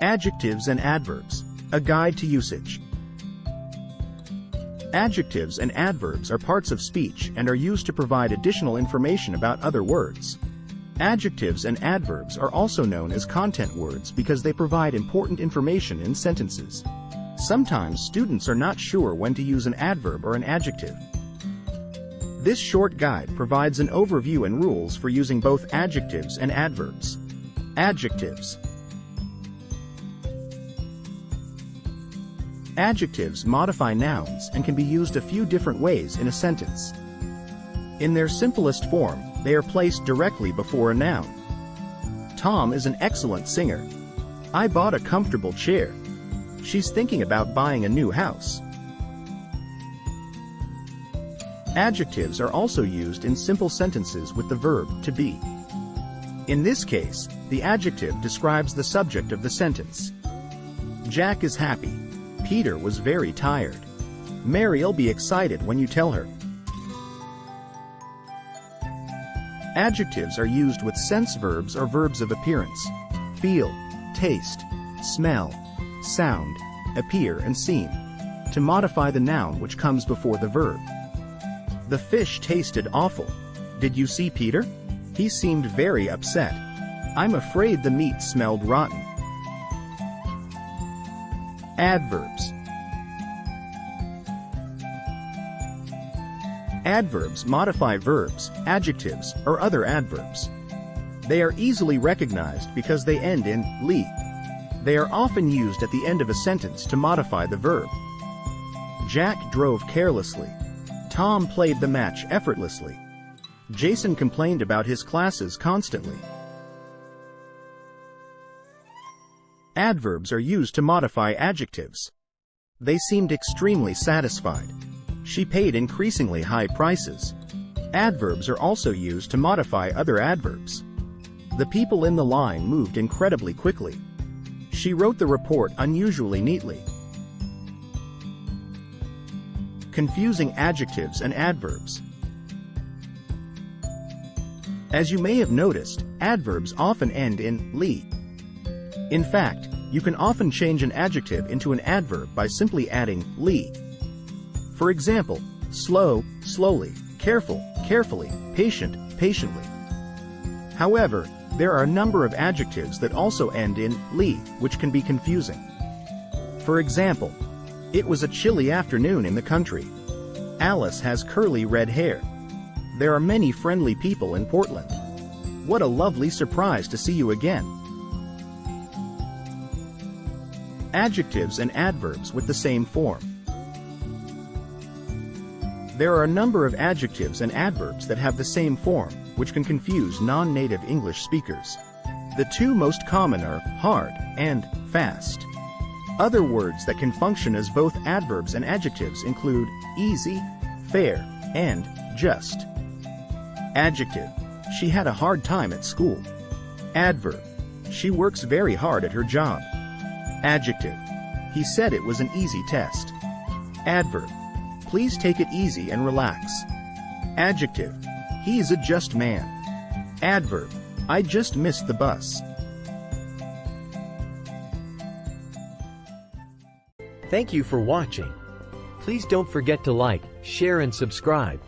Adjectives and adverbs. A guide to usage. Adjectives and adverbs are parts of speech and are used to provide additional information about other words. Adjectives and adverbs are also known as content words because they provide important information in sentences. Sometimes students are not sure when to use an adverb or an adjective. This short guide provides an overview and rules for using both adjectives and adverbs. Adjectives. Adjectives modify nouns and can be used a few different ways in a sentence. In their simplest form, they are placed directly before a noun. Tom is an excellent singer. I bought a comfortable chair. She's thinking about buying a new house. Adjectives are also used in simple sentences with the verb to be. In this case, the adjective describes the subject of the sentence. Jack is happy. Peter was very tired. Mary'll be excited when you tell her. Adjectives are used with sense verbs or verbs of appearance: feel, taste, smell, sound, appear, and seem, to modify the noun which comes before the verb. The fish tasted awful. Did you see Peter? He seemed very upset. I'm afraid the meat smelled rotten. Adverbs. Adverbs modify verbs, adjectives, or other adverbs. They are easily recognized because they end in -ly. They are often used at the end of a sentence to modify the verb. Jack drove carelessly. Tom played the match effortlessly. Jason complained about his classes constantly. Adverbs are used to modify adjectives. They seemed extremely satisfied. She paid increasingly high prices. Adverbs are also used to modify other adverbs. The people in the line moved incredibly quickly. She wrote the report unusually neatly. Confusing adjectives and adverbs. As you may have noticed, adverbs often end in -ly. In fact, you can often change an adjective into an adverb by simply adding -ly. For example, slow, slowly, careful, carefully, patient, patiently. However, there are a number of adjectives that also end in -ly, which can be confusing. For example, it was a chilly afternoon in the country. Alice has curly red hair. There are many friendly people in Portland. What a lovely surprise to see you again. Adjectives and adverbs with the same form. There are a number of adjectives and adverbs that have the same form, which can confuse non-native English speakers. The two most common are hard and fast. Other words that can function as both adverbs and adjectives include easy, fair, and just. Adjective: she had a hard time at school. Adverb: she works very hard at her job. Adjective: he said it was an easy test. Adverb: please take it easy and relax. Adjective: he is a just man. Adverb: I just missed the bus. Thank you for watching. Please don't forget to like, share and subscribe.